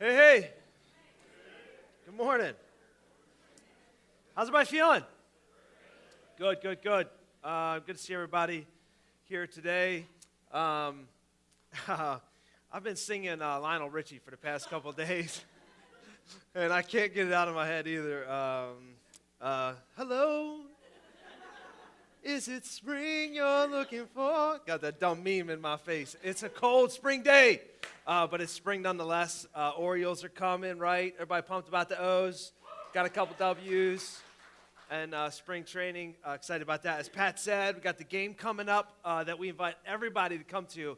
Hey, hey. Good morning. How's everybody feeling? Good, good, good. Good to see everybody here today. I've been singing Lionel Richie for the past couple of days, and I can't get it out of my head either. Hello, is it spring you're looking for? Got that dumb meme in my face. It's a cold spring day, but it's spring nonetheless. Orioles are coming, right? Everybody pumped about the O's. Got a couple W's. And spring training, excited about that. As Pat said, we got the game coming up that we invite everybody to come to.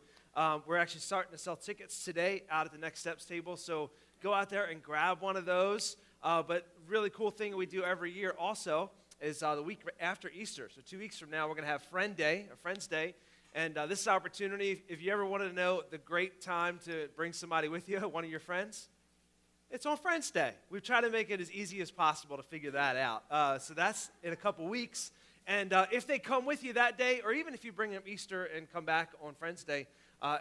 We're actually starting to sell tickets today out at the Next Steps table, so go out there and grab one of those. But really cool thing we do every year also is the week after Easter. So 2 weeks from now, we're going to have Friends Day. And this is an opportunity, if you ever wanted to know the great time to bring somebody with you, one of your friends, it's on Friends Day. We've tried to make it as easy as possible to figure that out. So that's in a couple weeks. And if they come with you that day, or even if you bring them Easter and come back on Friends Day,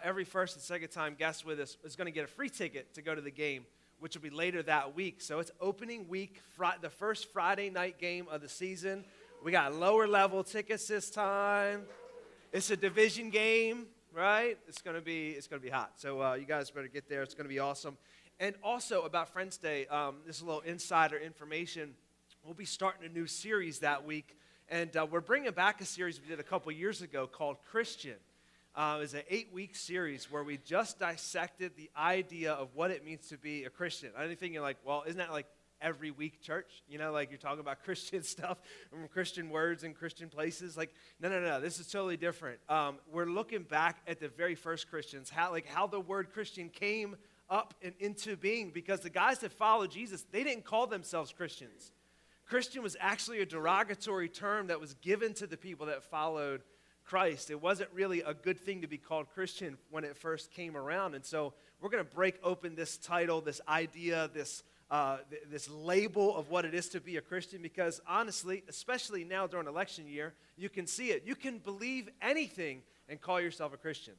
every first and second time guest with us is going to get a free ticket to go to the game, which will be later that week. So it's opening week, the first Friday night game of the season. We got lower level tickets this time. It's a division game, right? It's going to be hot. So you guys better get there. It's going to be awesome. And also about Friends Day, this is a little insider information. We'll be starting a new series that week, and we're bringing back a series we did a couple years ago called Christian. It's an 8-week series where we just dissected the idea of what it means to be a Christian. I didn't think you're like, well, isn't that like every week church? You know, like you're talking about Christian stuff and Christian words and Christian places. Like, no. This is totally different. We're looking back at the very first Christians, how the word Christian came up and into being, because the guys that followed Jesus, they didn't call themselves Christians. Christian was actually a derogatory term that was given to the people that followed Christ. It wasn't really a good thing to be called Christian when it first came around. And so we're going to break open this title, this idea, this label of what it is to be a Christian, because honestly, especially now during election year, you can see it. You can believe anything and call yourself a Christian.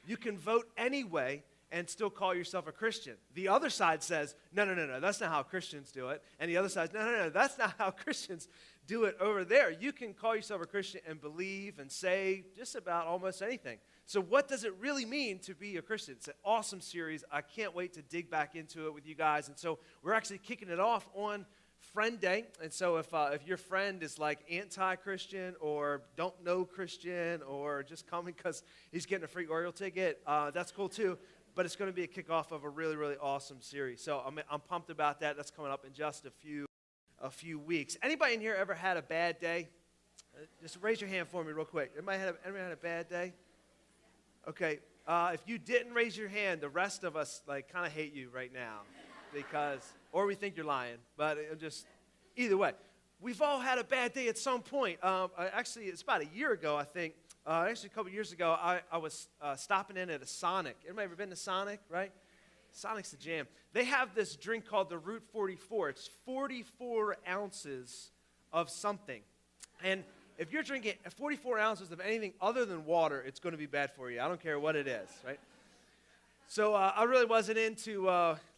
You can vote anyway and still call yourself a Christian. The other side says, no, that's not how Christians do it. And the other side says, no, that's not how Christians do it over there. You can call yourself a Christian and believe and say just about almost anything. So what does it really mean to be a Christian? It's an awesome series. I can't wait to dig back into it with you guys. And so we're actually kicking it off on Friend Day. And so if your friend is like anti-Christian or don't know Christian or just coming because he's getting a free Oriole ticket, that's cool too. But it's going to be a kickoff of a really, really awesome series. So I'm pumped about that. That's coming up in just a few weeks. Anybody in here ever had a bad day? Just raise your hand for me real quick. Anybody had a bad day? Okay. If you didn't raise your hand, the rest of us like kind of hate you right now, or we think you're lying. But just either way, we've all had a bad day at some point. Actually, it's about a year ago, I think. Actually, a couple years ago, I was stopping in at a Sonic. Anybody ever been to Sonic, right? Sonic's the jam. They have this drink called the Route 44. It's 44 ounces of something. And if you're drinking 44 ounces of anything other than water, it's going to be bad for you. I don't care what it is, right? So I really wasn't into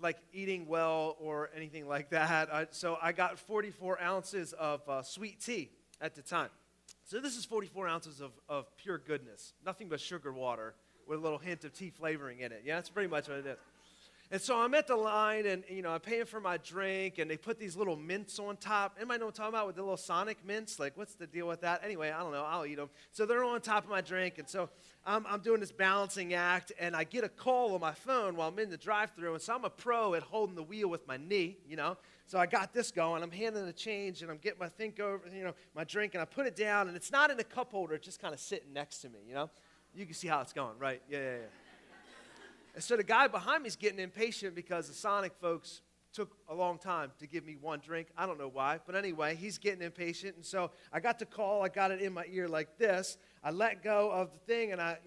like eating well or anything like that. So I got 44 ounces of sweet tea at the time. So this is 44 ounces of pure goodness, nothing but sugar water with a little hint of tea flavoring in it. Yeah, that's pretty much what it is. And so I'm at the line, and I'm paying for my drink, and they put these little mints on top. Anybody know what I'm talking about with the little Sonic mints? Like, what's the deal with that? Anyway, I don't know. I'll eat them. So they're on top of my drink, and so I'm doing this balancing act, and I get a call on my phone while I'm in the drive-thru, and so I'm a pro at holding the wheel with my knee, So I got this going. I'm handing the change, and I'm getting my think over, my drink, and I put it down, and it's not in a cup holder. It's just kind of sitting next to me, You can see how it's going, right? Yeah. And so the guy behind me is getting impatient because the Sonic folks took a long time to give me one drink. I don't know why, but anyway, he's getting impatient. And so I got the call. I got it in my ear like this. I let go of the thing, and I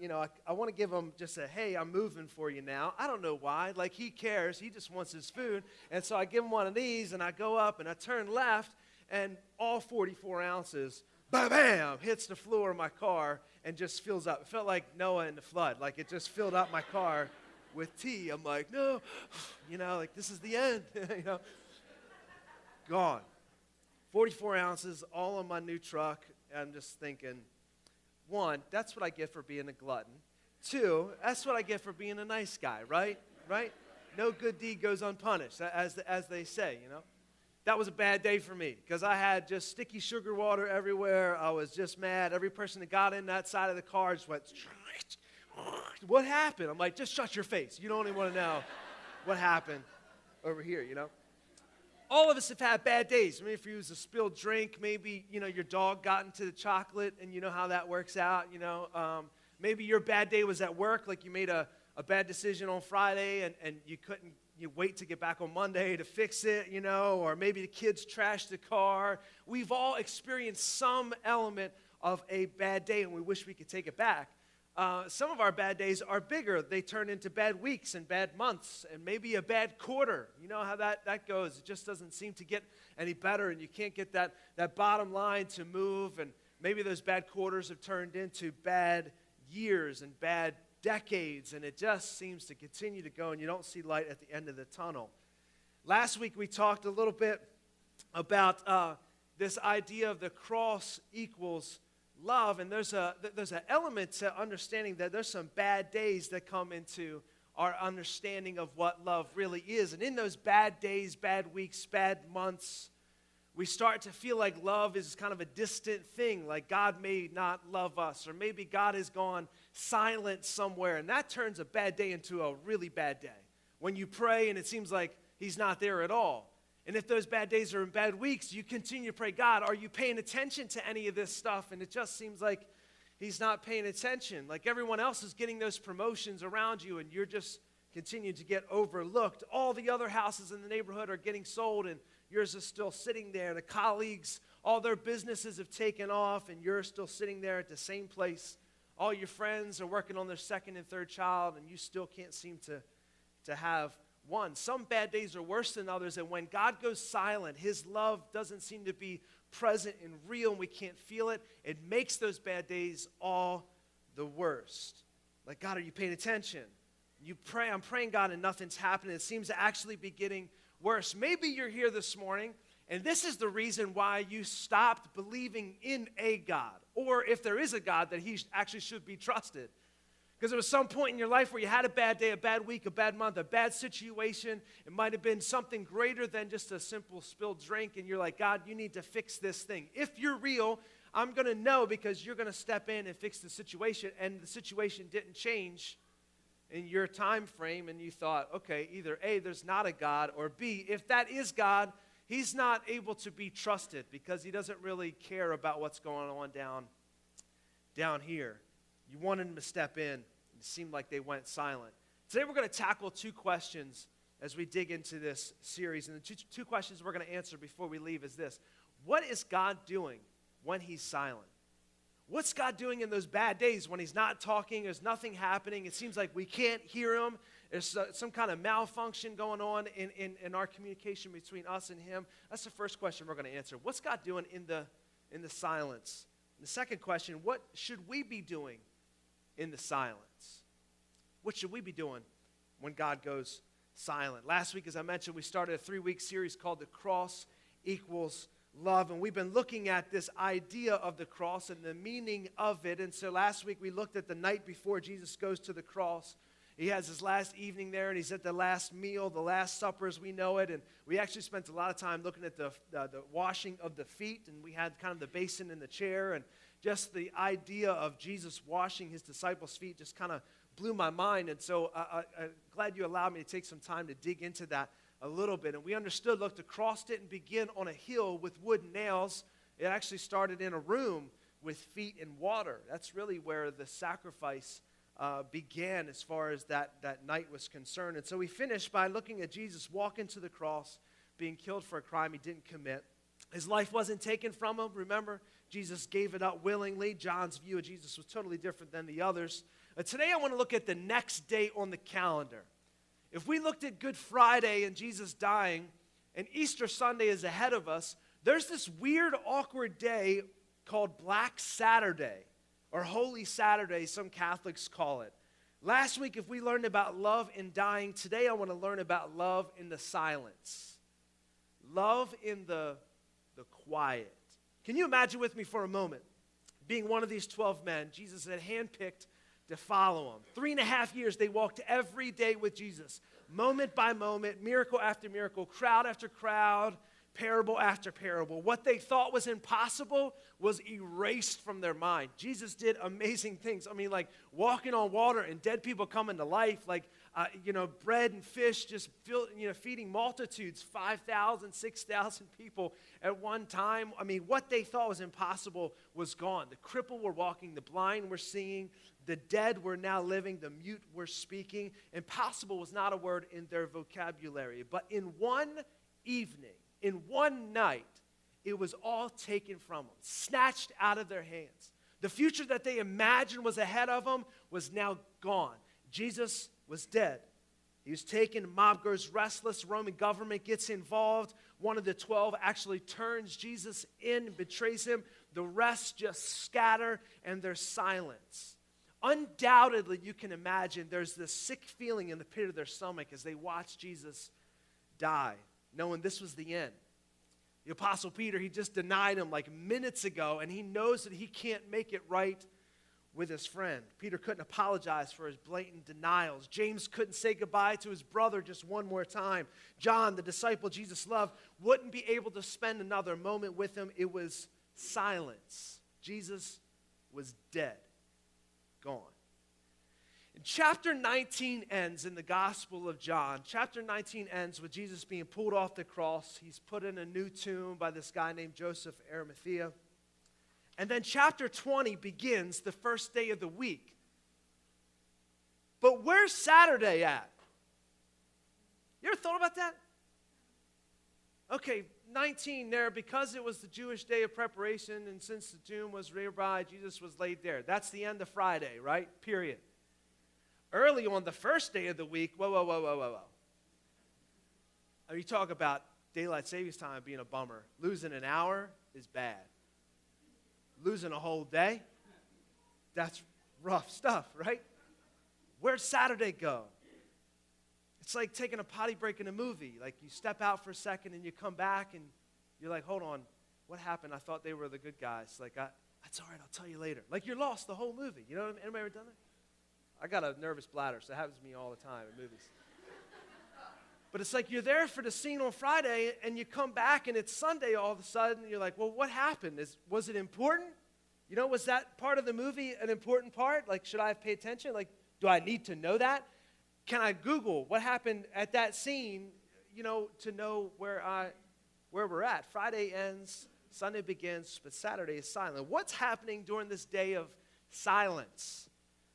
want to give him just a, hey, I'm moving for you now. I don't know why. Like, he cares. He just wants his food. And so I give him one of these, and I go up, and I turn left, and all 44 ounces, bam, hits the floor of my car and just fills up. It felt like Noah in the flood. Like, it just filled up my car. with tea. I'm like, no, like this is the end, Gone. 44 ounces, all on my new truck. I'm just thinking, one, that's what I get for being a glutton. Two, that's what I get for being a nice guy, right? Right? No good deed goes unpunished, as they say, That was a bad day for me because I had just sticky sugar water everywhere. I was just mad. Every person that got in that side of the car just went, what happened? I'm like, just shut your face. You don't even want to know what happened over here, All of us have had bad days. Maybe if you use a spilled drink, maybe, your dog got into the chocolate and you know how that works out, Maybe your bad day was at work, like you made a bad decision on Friday and you couldn't wait to get back on Monday to fix it, or maybe the kids trashed the car. We've all experienced some element of a bad day and we wish we could take it back. Some of our bad days are bigger. They turn into bad weeks and bad months and maybe a bad quarter. You know how that goes. It just doesn't seem to get any better and you can't get that bottom line to move. And maybe those bad quarters have turned into bad years and bad decades, and it just seems to continue to go and you don't see light at the end of the tunnel. Last week we talked a little bit about this idea of the cross equals love, and there's an element to understanding that there's some bad days that come into our understanding of what love really is. And in those bad days, bad weeks, bad months, we start to feel like love is kind of a distant thing, like God may not love us, or maybe God has gone silent somewhere, and that turns a bad day into a really bad day. When you pray and it seems like he's not there at all. And if those bad days are in bad weeks, you continue to pray, God, are you paying attention to any of this stuff? And it just seems like he's not paying attention. Like everyone else is getting those promotions around you and you're just continuing to get overlooked. All the other houses in the neighborhood are getting sold and yours is still sitting there. The colleagues, all their businesses have taken off and you're still sitting there at the same place. All your friends are working on their second and third child and you still can't seem to have one. Some bad days are worse than others, and when God goes silent, his love doesn't seem to be present and real, and we can't feel it. It makes those bad days all the worst. Like, God, are you paying attention? You pray, I'm praying, God, and nothing's happening. It seems to actually be getting worse. Maybe you're here this morning, and this is the reason why you stopped believing in a God, or if there is a God, that he actually should be trusted. Because there was some point in your life where you had a bad day, a bad week, a bad month, a bad situation. It might have been something greater than just a simple spilled drink, and you're like, God, you need to fix this thing. If you're real, I'm going to know because you're going to step in and fix the situation, and the situation didn't change in your time frame, and you thought, okay, either A, there's not a God, or B, if that is God, he's not able to be trusted because he doesn't really care about what's going on down here. You wanted him to step in. It seemed like they went silent. Today we're going to tackle two questions as we dig into this series. And the two questions we're going to answer before we leave is this. What is God doing when he's silent? What's God doing in those bad days when he's not talking, there's nothing happening, it seems like we can't hear him, there's some kind of malfunction going on in our communication between us and him? That's the first question we're going to answer. What's God doing in the silence? And the second question, what should we be doing in the silence? What should we be doing when God goes silent? Last week, as I mentioned, we started a 3-week series called The Cross Equals Love, and we've been looking at this idea of the cross and the meaning of it. And so last week we looked at the night before Jesus goes to the cross. He has his last evening there, and he's at the last meal, the Last Supper as we know it. And we actually spent a lot of time looking at the washing of the feet, and we had kind of the basin in the chair, and just the idea of Jesus washing his disciples' feet just kind of blew my mind. And so I'm glad you allowed me to take some time to dig into that a little bit. And we understood, look, the cross didn't begin on a hill with wooden nails. It actually started in a room with feet and water. That's really where the sacrifice began as far as that night was concerned. And so we finished by looking at Jesus walking to the cross, being killed for a crime he didn't commit. His life wasn't taken from him. Remember, Jesus gave it up willingly. John's view of Jesus was totally different than the others. Today I want to look at the next day on the calendar. If we looked at Good Friday and Jesus dying, and Easter Sunday is ahead of us, there's this weird, awkward day called Black Saturday, or Holy Saturday, some Catholics call it, Last week, if we learned about love in dying, today I want to learn about love in the silence. Love in the quiet. Can you imagine with me for a moment being one of these 12 men Jesus had handpicked to follow him? 3.5 years they walked every day with Jesus, moment by moment, miracle after miracle, crowd after crowd, parable after parable. What they thought was impossible was erased from their mind. Jesus did amazing things. I mean, like walking on water and dead people coming to life, like, bread and fish just feeding multitudes, 5,000, 6,000 people at one time. I mean, what they thought was impossible was gone. The crippled were walking, the blind were seeing, the dead were now living, the mute were speaking. Impossible was not a word in their vocabulary. But in one evening, in one night, it was all taken from them, snatched out of their hands. The future that they imagined was ahead of them was now gone. Jesus was dead. He was taken. Mob grows restless. Roman government gets involved. One of the 12 actually turns Jesus in, betrays him. The rest just scatter, and there's silence. Undoubtedly, you can imagine there's this sick feeling in the pit of their stomach as they watch Jesus die, knowing this was the end. The Apostle Peter, he just denied him like minutes ago, and he knows that he can't make it right with his friend. Peter couldn't apologize for his blatant denials. James couldn't say goodbye to his brother just one more time. John, the disciple Jesus loved, wouldn't be able to spend another moment with him. It was silence. Jesus was dead, gone. And chapter 19 ends in the Gospel of John. Chapter 19 ends with Jesus being pulled off the cross. He's put in a new tomb by this guy named Joseph Arimathea. And then chapter 20 begins the first day of the week. But where's Saturday at? You ever thought about that? Okay, 19 there, because it was the Jewish day of preparation, and since the tomb was nearby, Jesus was laid there. That's the end of Friday, right? Period. Early on the first day of the week, whoa. I mean, you talk about daylight savings time being a bummer. Losing an hour is bad. Losing a whole day, that's rough stuff, right? Where'd Saturday go? It's like taking a potty break in a movie. Like you step out for a second and you come back and you're like, hold on, what happened? I thought they were the good guys. Like, that's all right, I'll tell you later. Like you're lost the whole movie. You know what I mean? Anybody ever done that? I got a nervous bladder, so it happens to me all the time in movies. But it's like you're there for the scene on Friday, and you come back, and it's Sunday all of a sudden, and you're like, well, what happened? Was it important? You know, was that part of the movie an important part? Like, should I have paid attention? Like, do I need to know that? Can I Google what happened at that scene, to know where we're at? Friday ends, Sunday begins, but Saturday is silent. What's happening during this day of silence?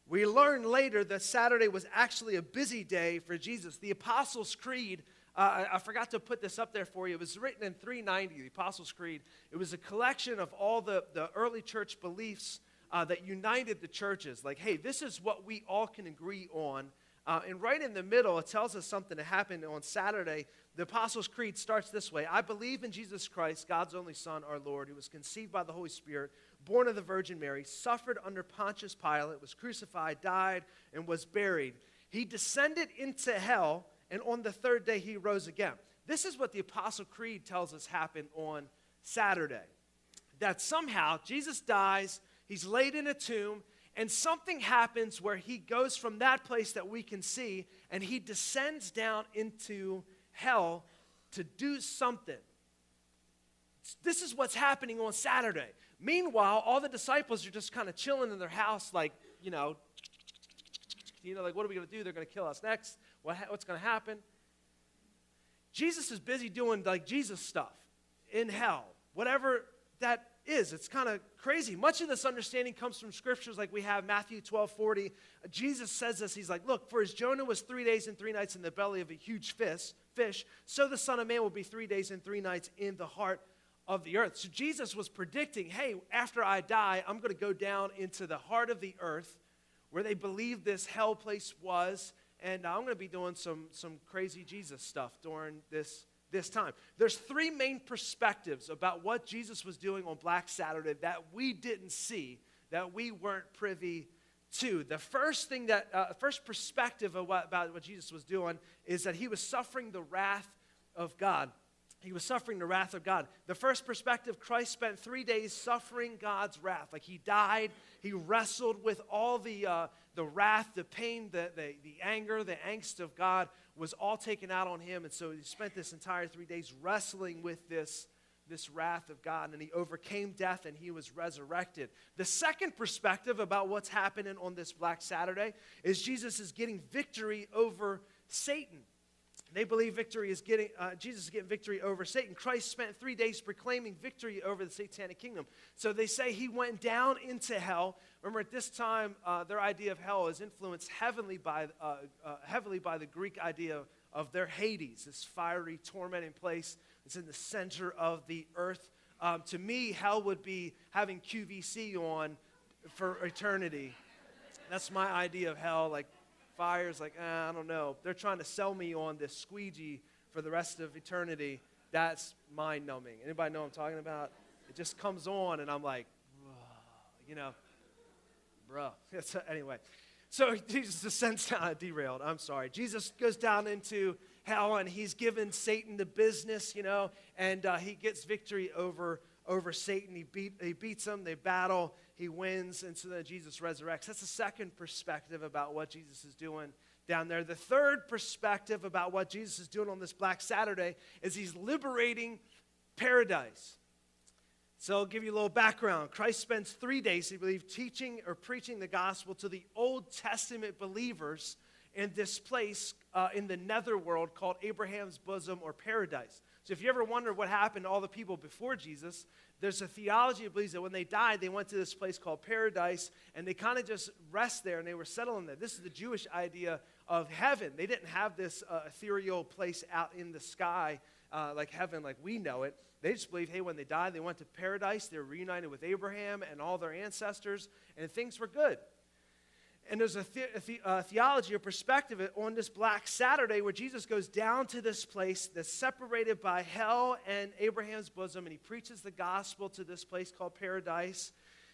We learn later that Saturday was actually a busy day for Jesus. The Apostles' Creed, I forgot to put this up there for you. It was written in 390, the Apostles' Creed. It was a collection of all the early church beliefs that united the churches. Like, hey, this is what we all can agree on. And right in the middle, it tells us something that happened on Saturday. The Apostles' Creed starts this way. I believe in Jesus Christ, God's only Son, our Lord, who was conceived by the Holy Spirit, born of the Virgin Mary, suffered under Pontius Pilate, was crucified, died, and was buried. He descended into hell, and on the third day he rose again. This is what the Apostle Creed tells us happened on Saturday. That somehow Jesus dies, he's laid in a tomb, and something happens where he goes from that place that we can see, and he descends down into hell to do something. This is what's happening on Saturday. Meanwhile, all the disciples are just kind of chilling in their house, like, like, what are we going to do? They're going to kill us next. What's going to happen? Jesus is busy doing, like, Jesus stuff in hell, whatever that is. It's kind of crazy. Much of this understanding comes from scriptures like we have Matthew 12:40. Jesus says this. He's like, look, for as Jonah was 3 days and 3 nights in the belly of a huge fish, so the Son of Man will be 3 days and 3 nights in the heart of the earth. So Jesus was predicting, hey, after I die, I'm going to go down into the heart of the earth where they believe this hell place was, and I'm going to be doing some crazy Jesus stuff during this time. There's three main perspectives about what Jesus was doing on Black Saturday that we didn't see, that we weren't privy two. The first thing that, first perspective about what Jesus was doing is that he was suffering the wrath of God. He was suffering the wrath of God. The first perspective, Christ spent 3 days suffering God's wrath. Like he died, he wrestled with all the wrath, the pain, the anger, the angst of God was all taken out on him. And so he spent this entire 3 days wrestling with this wrath of God, and he overcame death and he was resurrected. The second perspective about what's happening on this Black Saturday is Jesus is getting victory over Satan. They believe Jesus is getting victory over Satan. Christ spent 3 days proclaiming victory over the satanic kingdom. So they say he went down into hell. Remember, at this time, their idea of hell is influenced heavily by the Greek idea of their Hades, this fiery, tormenting place that's in the center of the earth. To me, hell would be having QVC on for eternity. That's my idea of hell, like fire's like, I don't know. They're trying to sell me on this squeegee for the rest of eternity. That's mind-numbing. Anybody know what I'm talking about? It just comes on, and I'm like, bro. Anyway, so Jesus descends down, derailed, I'm sorry. Jesus goes down into hell, and he's given Satan the business, and he gets victory over Satan. He beats him, they battle, he wins, and so then Jesus resurrects. That's the second perspective about what Jesus is doing down there. The third perspective about what Jesus is doing on this Black Saturday is he's liberating paradise. So I'll give you a little background. Christ spends 3 days, he believes, teaching or preaching the gospel to the Old Testament believers in this place in the netherworld called Abraham's bosom or paradise. So if you ever wonder what happened to all the people before Jesus, there's a theology that believes that when they died, they went to this place called paradise, and they kind of just rest there, and they were settling there. This is the Jewish idea of heaven. They didn't have this ethereal place out in the sky like heaven, like we know it. They just believed, hey, when they died, they went to paradise. They were reunited with Abraham and all their ancestors, and things were good. And there's a theology or perspective on this Black Saturday where Jesus goes down to this place that's separated by hell and Abraham's bosom, and he preaches the gospel to this place called paradise,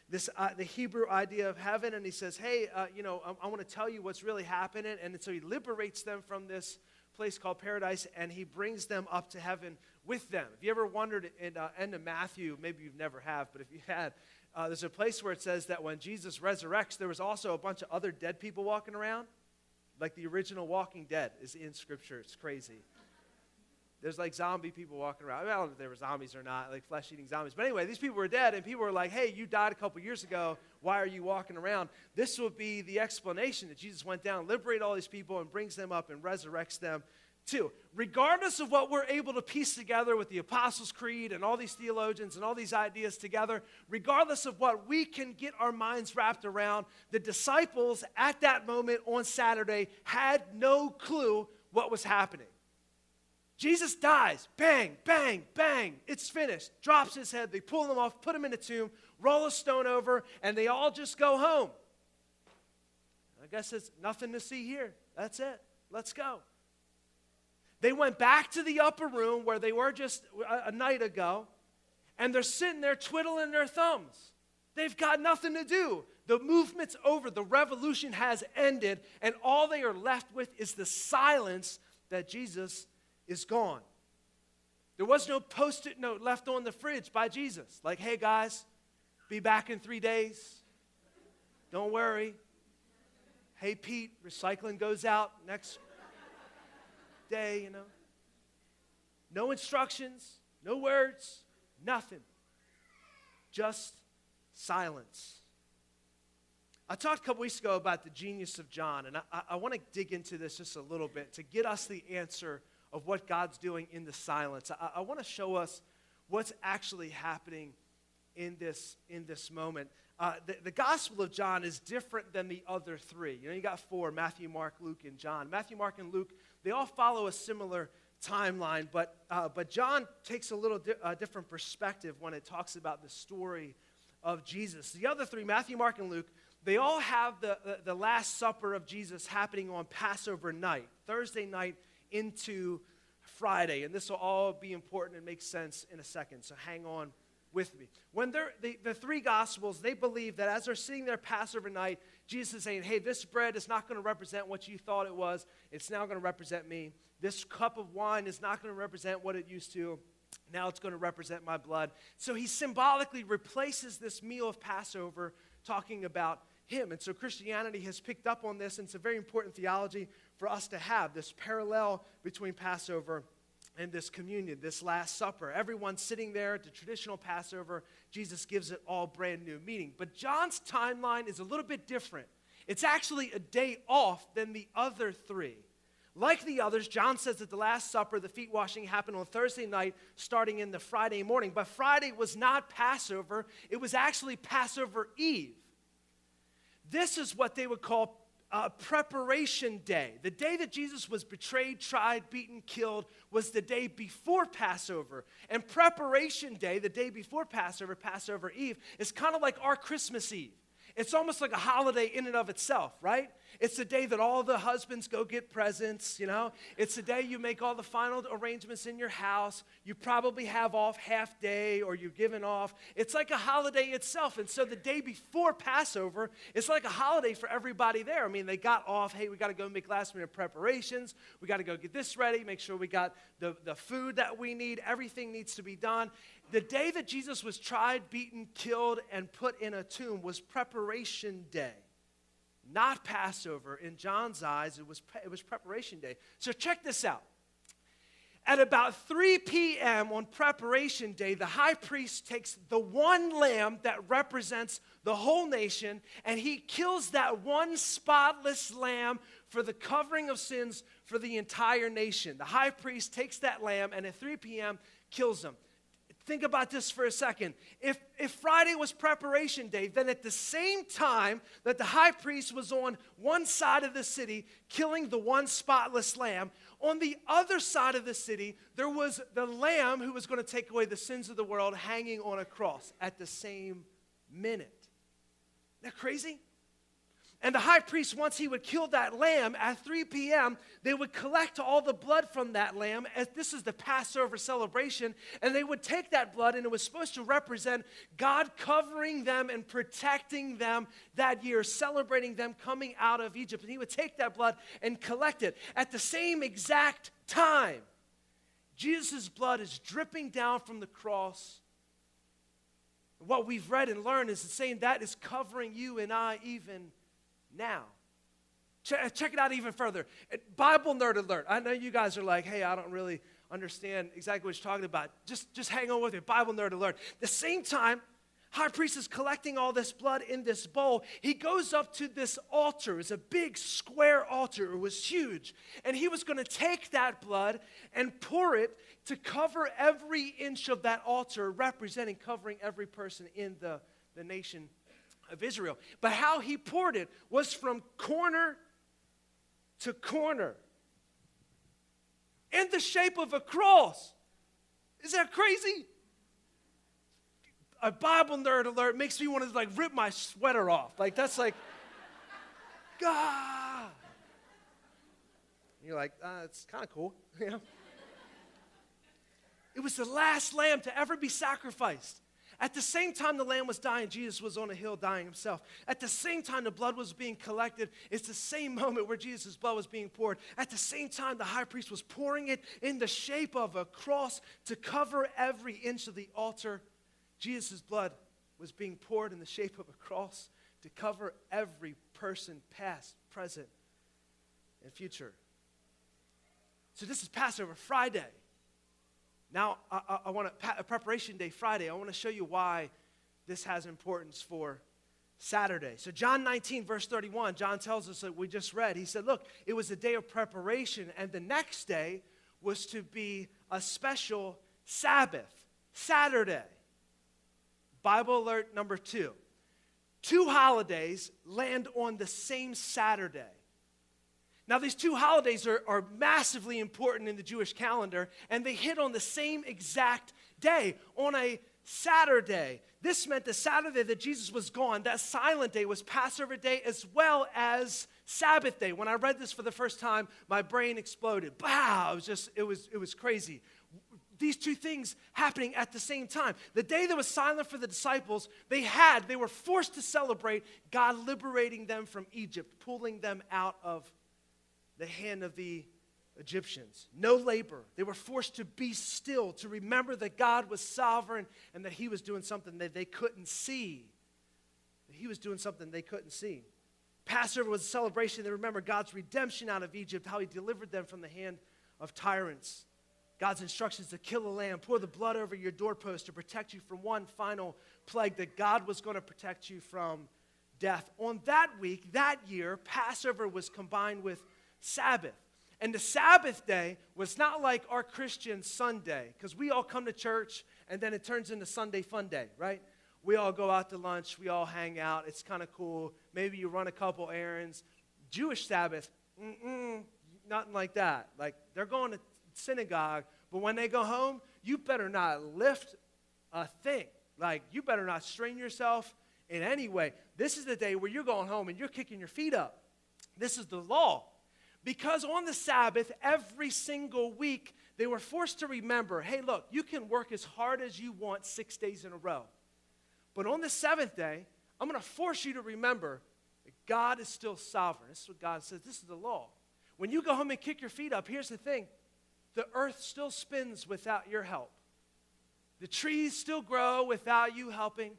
the Hebrew idea of heaven, and he says, hey, I want to tell you what's really happening. And so he liberates them from this place called paradise, and he brings them up to heaven with them. If you ever wondered in end of Matthew, maybe you've never have, but if you had, there's a place where it says that when Jesus resurrects, there was also a bunch of other dead people walking around. Like the original Walking Dead is in Scripture. It's crazy. There's like zombie people walking around. I don't know if they were zombies or not, like flesh-eating zombies. But anyway, these people were dead, and people were like, hey, you died a couple years ago. Why are you walking around? This would be the explanation that Jesus went down, liberated all these people, and brings them up and resurrects them too. Regardless of what we're able to piece together with the Apostles' Creed and all these theologians and all these ideas together, regardless of what we can get our minds wrapped around, the disciples at that moment on Saturday had no clue what was happening. Jesus dies. Bang, bang, bang. It's finished. Drops his head. They pull him off, put him in a tomb, roll a stone over, and they all just go home. I guess it's nothing to see here. That's it. Let's go. They went back to the upper room where they were just a night ago, and they're sitting there twiddling their thumbs. They've got nothing to do. The movement's over. The revolution has ended, and all they are left with is the silence that Jesus is gone. There was no post-it note left on the fridge by Jesus. Like, hey, guys, be back in 3 days. Don't worry. Hey, Pete, recycling goes out next day, No instructions, no words, nothing. Just silence. I talked a couple weeks ago about the genius of John, and I want to dig into this just a little bit to get us the answer of what God's doing in the silence. I want to show us what's actually happening in this moment. The Gospel of John is different than the other three. You got four, Matthew, Mark, Luke, and John. Matthew, Mark, and Luke, they all follow a similar timeline, but John takes a little different perspective when it talks about the story of Jesus. The other three, Matthew, Mark, and Luke, they all have the Last Supper of Jesus happening on Passover night, Thursday night into Friday, and this will all be important and make sense in a second, so hang on with me. When the three Gospels, they believe that as they're sitting there Passover night, Jesus is saying, hey, this bread is not going to represent what you thought it was. It's now going to represent me. This cup of wine is not going to represent what it used to. Now it's going to represent my blood. So he symbolically replaces this meal of Passover talking about him. And so Christianity has picked up on this, and it's a very important theology for us to have, this parallel between Passover and this communion, this Last Supper. Everyone sitting there at the traditional Passover, Jesus gives it all brand new meaning. But John's timeline is a little bit different. It's actually a day off than the other three. Like the others, John says that the Last Supper, the feet washing, happened on Thursday night, starting in the Friday morning. But Friday was not Passover. It was actually Passover Eve. This is what they would call Preparation Day. The day that Jesus was betrayed, tried, beaten, killed was the day before Passover. And Preparation Day, the day before Passover, Passover Eve, is kind of like our Christmas Eve. It's almost like a holiday in and of itself, right? It's the day that all the husbands go get presents, you know? It's the day you make all the final arrangements in your house. You probably have off half day or you're given off. It's like a holiday itself. And so the day before Passover, it's like a holiday for everybody there. I mean, they got off. Hey, we got to go make last minute preparations. We got to go get this ready, make sure we got the food that we need. Everything needs to be done. The day that Jesus was tried, beaten, killed, and put in a tomb was Preparation Day, not Passover. In John's eyes, it was Preparation Day. So check this out. At about 3 p.m. on Preparation Day, the high priest takes the one lamb that represents the whole nation, and he kills that one spotless lamb for the covering of sins for the entire nation. The high priest takes that lamb, and at 3 p.m. kills him. Think about this for a second. If Friday was Preparation Day, then at the same time that the high priest was on one side of the city killing the one spotless lamb, on the other side of the city, there was the lamb who was going to take away the sins of the world hanging on a cross at the same minute. Isn't that crazy? And the high priest, once he would kill that lamb at 3 p.m., they would collect all the blood from that lamb, as this is the Passover celebration, and they would take that blood, and it was supposed to represent God covering them and protecting them that year, celebrating them coming out of Egypt. And he would take that blood and collect it. At the same exact time, Jesus' blood is dripping down from the cross. What we've read and learned is saying that is covering you and I even now. Check it out even further. Bible nerd alert. I know you guys are like, hey, I don't really understand exactly what you're talking about. Just hang on with me. Bible nerd alert. The same time, high priest is collecting all this blood in this bowl. He goes up to this altar. It's a big square altar. It was huge. And he was going to take that blood and pour it to cover every inch of that altar, representing covering every person in the nation of Israel. But how he poured it was from corner to corner in the shape of a cross. Is that crazy? A Bible nerd alert makes me want to rip my sweater off. That's God. You're like, it's kind of cool. You know? It was the last lamb to ever be sacrificed. At the same time the lamb was dying, Jesus was on a hill dying himself. At the same time the blood was being collected, it's the same moment where Jesus' blood was being poured. At the same time the high priest was pouring it in the shape of a cross to cover every inch of the altar. Jesus' blood was being poured in the shape of a cross to cover every person, past, present, and future. So this is Passover Friday. Now, I want to, Preparation Day Friday, I want to show you why this has importance for Saturday. So John 19, verse 31, John tells us that we just read. He said, look, it was a day of preparation, and the next day was to be a special Sabbath, Saturday. Bible alert number 2. 2 holidays land on the same Saturday. Now, these 2 holidays are massively important in the Jewish calendar, and they hit on the same exact day, on a Saturday. This meant the Saturday that Jesus was gone, that silent day, was Passover day as well as Sabbath day. When I read this for the first time, my brain exploded. Wow, it was crazy. these two things happening at the same time. The day that was silent for the disciples, they were forced to celebrate God liberating them from Egypt, pulling them out of the hand of the Egyptians. No labor. They were forced to be still, to remember that God was sovereign and that he was doing something that they couldn't see. That he was doing something they couldn't see. Passover was a celebration. They remember God's redemption out of Egypt, how he delivered them from the hand of tyrants. God's instructions to kill a lamb, pour the blood over your doorpost to protect you from one final plague, that God was going to protect you from death. On that week, that year, Passover was combined with Sabbath. And the Sabbath day was not like our Christian Sunday, because we all come to church and then it turns into Sunday fun day, right? We all go out to lunch, we all hang out, it's kind of cool. Maybe you run a couple errands. Jewish Sabbath, nothing like that. Like, they're going to synagogue, but when they go home, you better not lift a thing. Like, you better not strain yourself in any way. This is the day where you're going home and you're kicking your feet up. This is the law. Because on the Sabbath, every single week, they were forced to remember, hey, look, you can work as hard as you want 6 days in a row. But on the seventh day, I'm going to force you to remember that God is still sovereign. This is what God says. This is the law. When you go home and kick your feet up, here's the thing. The earth still spins without your help. The trees still grow without you helping.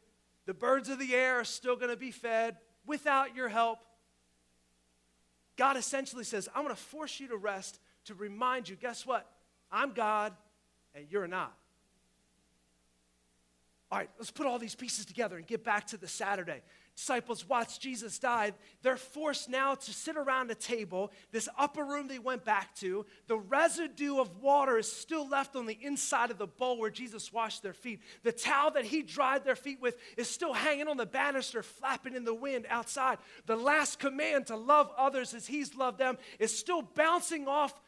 The birds of the air are still going to be fed without your help. God essentially says, I'm going to force you to rest to remind you, guess what? I'm God and you're not. All right, let's put all these pieces together and get back to the Saturday. Disciples watch Jesus die. They're forced now to sit around a table. This upper room they went back to, the residue of water is still left on the inside of the bowl where Jesus washed their feet. The towel that he dried their feet with is still hanging on the banister, flapping in the wind outside. The last command to love others as he's loved them is still bouncing off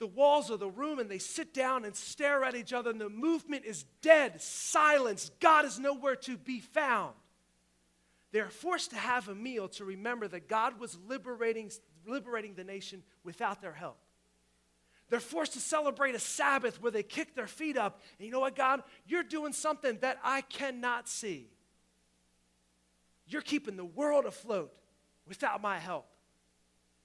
the walls of the room, and they sit down and stare at each other, and the movement is dead, silence. God is nowhere to be found. They're forced to have a meal to remember that God was liberating the nation without their help. They're forced to celebrate a Sabbath where they kick their feet up, and you know what, God? You're doing something that I cannot see. You're keeping the world afloat without my help.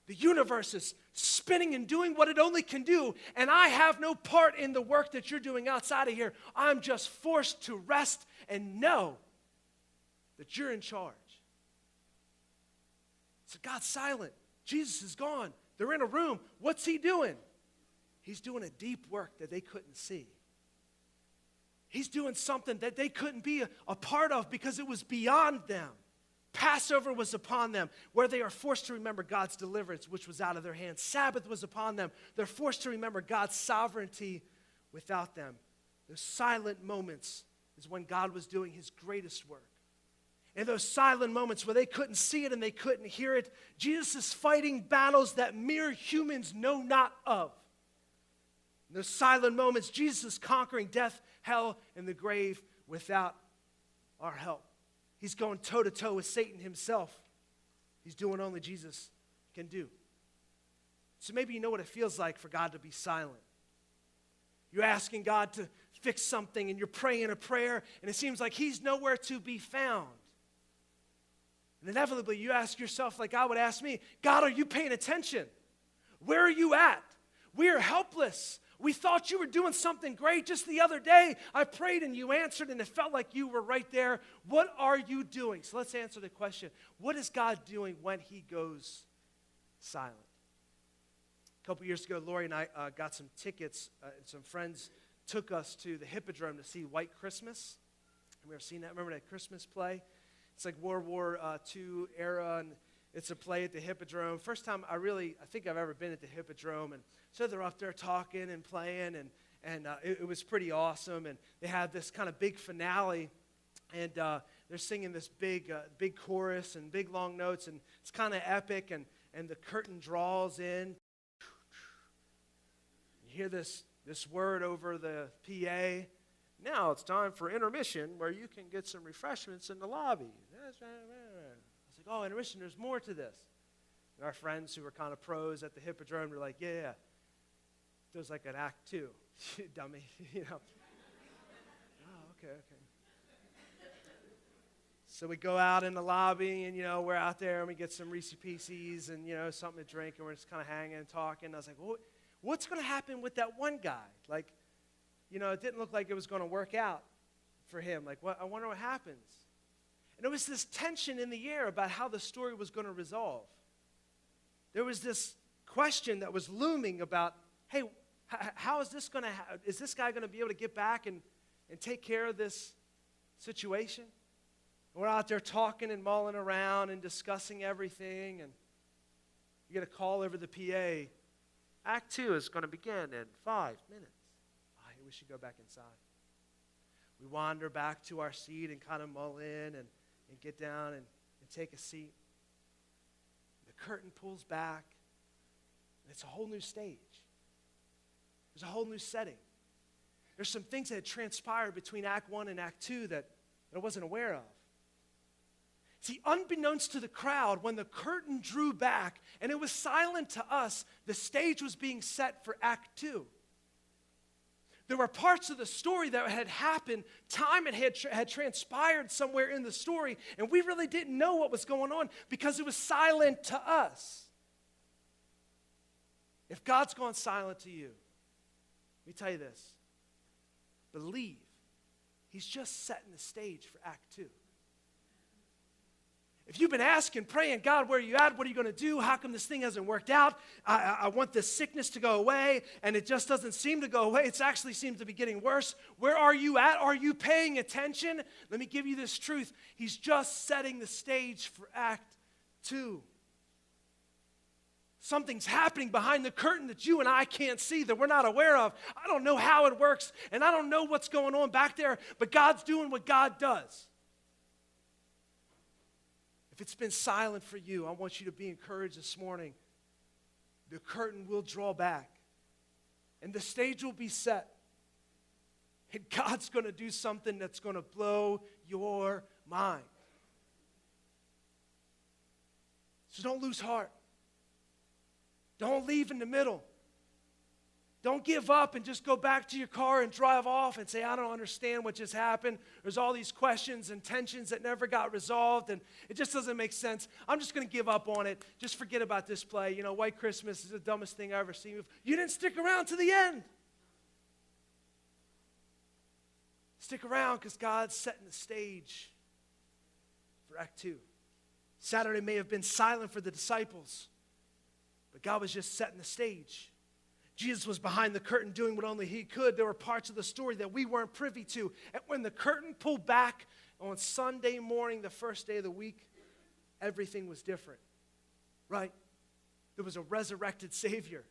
The universe is spinning and doing what it only can do, and I have no part in the work that you're doing outside of here. I'm just forced to rest and know that you're in charge. So God's silent. Jesus is gone. They're in a room. What's he doing? He's doing a deep work that they couldn't see. He's doing something that they couldn't be a part of because it was beyond them. Passover was upon them, where they are forced to remember God's deliverance, which was out of their hands. Sabbath was upon them. They're forced to remember God's sovereignty without them. Those silent moments is when God was doing his greatest work. In those silent moments where they couldn't see it and they couldn't hear it, Jesus is fighting battles that mere humans know not of. In those silent moments, Jesus is conquering death, hell, and the grave without our help. He's going toe-to-toe with Satan himself. He's doing what only Jesus can do. So maybe you know what it feels like for God to be silent. You're asking God to fix something, and you're praying a prayer, and it seems like he's nowhere to be found. And inevitably, you ask yourself, like God would ask me, God, are you paying attention? Where are you at? We are helpless. We thought you were doing something great. Just the other day, I prayed and you answered, and it felt like you were right there. What are you doing? So let's answer the question. What is God doing when he goes silent? A couple years ago, Lori and I got some tickets, and some friends took us to the Hippodrome to see White Christmas. Have you ever seen that? Remember that Christmas play? It's like World War II era, and it's a play at the Hippodrome. First time I think I've ever been at the Hippodrome, and so they're up there talking and playing, and it was pretty awesome. And they had this kind of big finale, and they're singing this big chorus and big long notes, and it's kind of epic. And the curtain draws in. You hear this word over the PA. Now it's time for intermission, where you can get some refreshments in the lobby. I was like, oh, intermission. There's more to this. And our friends who were kind of pros at the Hippodrome were like, yeah. There's like an act 2, dummy, you know. Oh, okay. So we go out in the lobby, and, we're out there, and we get some Reese's Pieces and, something to drink, and we're just kind of hanging and talking. I was like, what's going to happen with that one guy? Like, it didn't look like it was going to work out for him. Like, I wonder what happens. And there was this tension in the air about how the story was going to resolve. There was this question that was looming about, hey, how is this going to is this guy going to be able to get back and take care of this situation? We're out there talking and mulling around and discussing everything, and you get a call over the PA. Act 2 is going to begin in 5 minutes. Oh, we should go back inside. We wander back to our seat and kind of mull in and get down and take a seat. The curtain pulls back, and it's a whole new stage. There's a whole new setting. There's some things that had transpired between Act 1 and Act 2 that I wasn't aware of. See, unbeknownst to the crowd, when the curtain drew back and it was silent to us, the stage was being set for Act 2. There were parts of the story that had happened, time had transpired somewhere in the story, and we really didn't know what was going on because it was silent to us. If God's gone silent to you, let me tell you this. Believe He's just setting the stage for Act 2. If you've been asking, praying, God, where are you at? What are you going to do? How come this thing hasn't worked out? I want this sickness to go away, and it just doesn't seem to go away. It actually seems to be getting worse. Where are you at? Are you paying attention? Let me give you this truth. He's just setting the stage for Act 2. Something's happening behind the curtain that you and I can't see, that we're not aware of. I don't know how it works, and I don't know what's going on back there, but God's doing what God does. If it's been silent for you, I want you to be encouraged this morning. The curtain will draw back, and the stage will be set. And God's going to do something that's going to blow your mind. So don't lose heart. Don't leave in the middle. Don't give up and just go back to your car and drive off and say, I don't understand what just happened. There's all these questions and tensions that never got resolved, and it just doesn't make sense. I'm just going to give up on it. Just forget about this play. White Christmas is the dumbest thing I've ever seen. You didn't stick around to the end. Stick around because God's setting the stage for Act 2. Saturday may have been silent for the disciples, but God was just setting the stage. Jesus was behind the curtain doing what only He could. There were parts of the story that we weren't privy to. And when the curtain pulled back on Sunday morning, the first day of the week, everything was different, right? There was a resurrected Savior,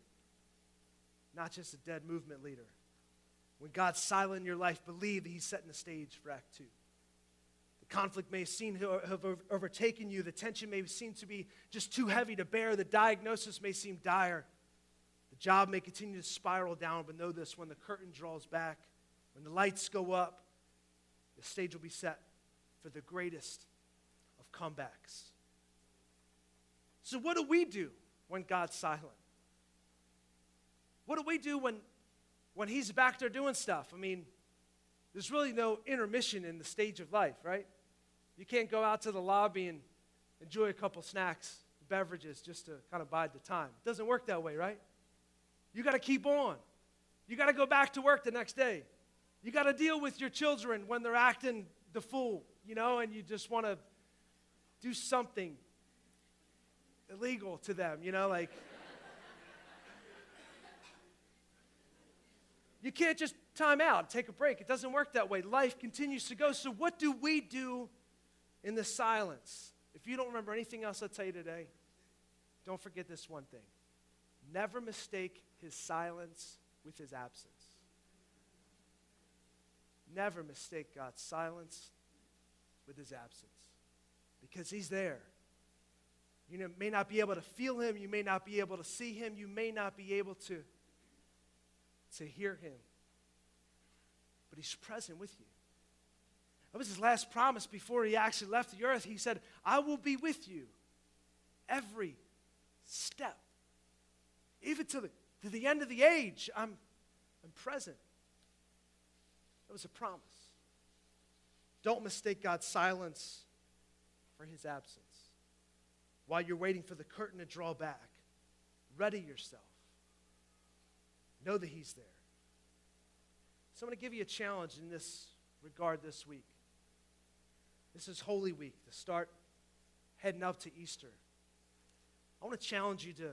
not just a dead movement leader. When God's silent in your life, believe that He's setting the stage for Act 2. The conflict may seem to have overtaken you. The tension may seem to be just too heavy to bear. The diagnosis may seem dire. The job may continue to spiral down, but know this, when the curtain draws back, when the lights go up, the stage will be set for the greatest of comebacks. So what do we do when God's silent? What do we do when He's back there doing stuff? I mean, there's really no intermission in the stage of life, right? You can't go out to the lobby and enjoy a couple snacks, beverages, just to kind of bide the time. It doesn't work that way, right? You got to keep on. You got to go back to work the next day. You got to deal with your children when they're acting the fool, and you just want to do something illegal to them, like. You can't just time out, take a break. It doesn't work that way. Life continues to go. So what do we do in the silence? If you don't remember anything else I'll tell you today, don't forget this one thing. Never mistake His silence with His absence. Never mistake God's silence with His absence, because He's there. You may not be able to feel Him. You may not be able to see Him. You may not be able to hear Him, but He's present with you. That was His last promise before He actually left the earth. He said, I will be with you every step, even to To the end of the age, I'm present. It was a promise. Don't mistake God's silence for his absence. While you're waiting for the curtain to draw back, ready yourself. Know that he's there. So I'm going to give you a challenge in this regard this week. This is Holy Week, to start heading up to Easter. I want to challenge you to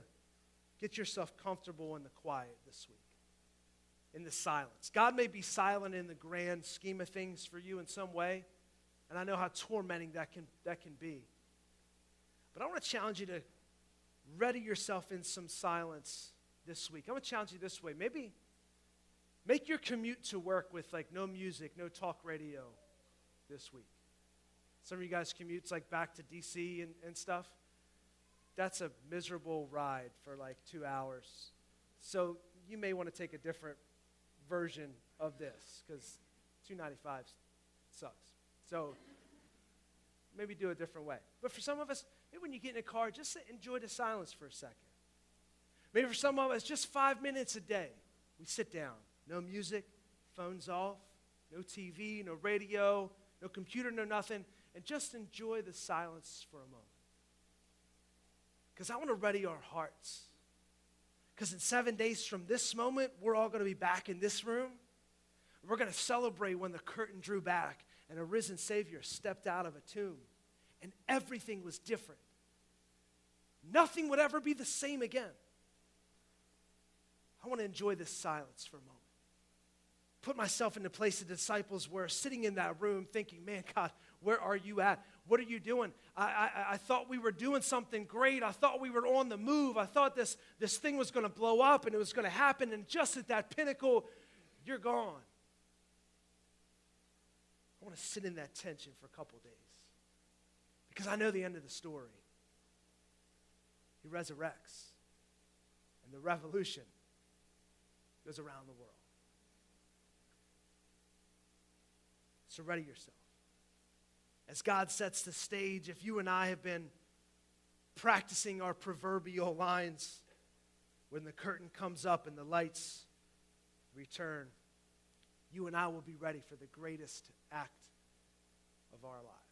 get yourself comfortable in the quiet this week, in the silence. God may be silent in the grand scheme of things for you in some way, and I know how tormenting that can be. But I want to challenge you to ready yourself in some silence this week. I'm going to challenge you this way. Maybe make your commute to work with like no music, no talk radio this week. Some of you guys commutes like back to D.C. and stuff. That's a miserable ride for like 2 hours. So you may want to take a different version of this because 295 sucks. So maybe do it a different way. But for some of us, maybe when you get in a car, just enjoy the silence for a second. Maybe for some of us, just 5 minutes a day, we sit down. No music, phones off, no TV, no radio, no computer, no nothing, and just enjoy the silence for a moment. Because I want to ready our hearts. Because in 7 days from this moment, we're all going to be back in this room. We're going to celebrate when the curtain drew back and a risen Savior stepped out of a tomb. And everything was different. Nothing would ever be the same again. I want to enjoy this silence for a moment. Put myself in the place the disciples were, sitting in that room thinking, man, God, where are you at? What are you doing? I thought we were doing something great. I thought we were on the move. I thought this thing was going to blow up and it was going to happen. And just at that pinnacle, you're gone. I want to sit in that tension for a couple days because I know the end of the story. He resurrects and the revolution goes around the world. So ready yourself. As God sets the stage, if you and I have been practicing our proverbial lines when the curtain comes up and the lights return, you and I will be ready for the greatest act of our lives.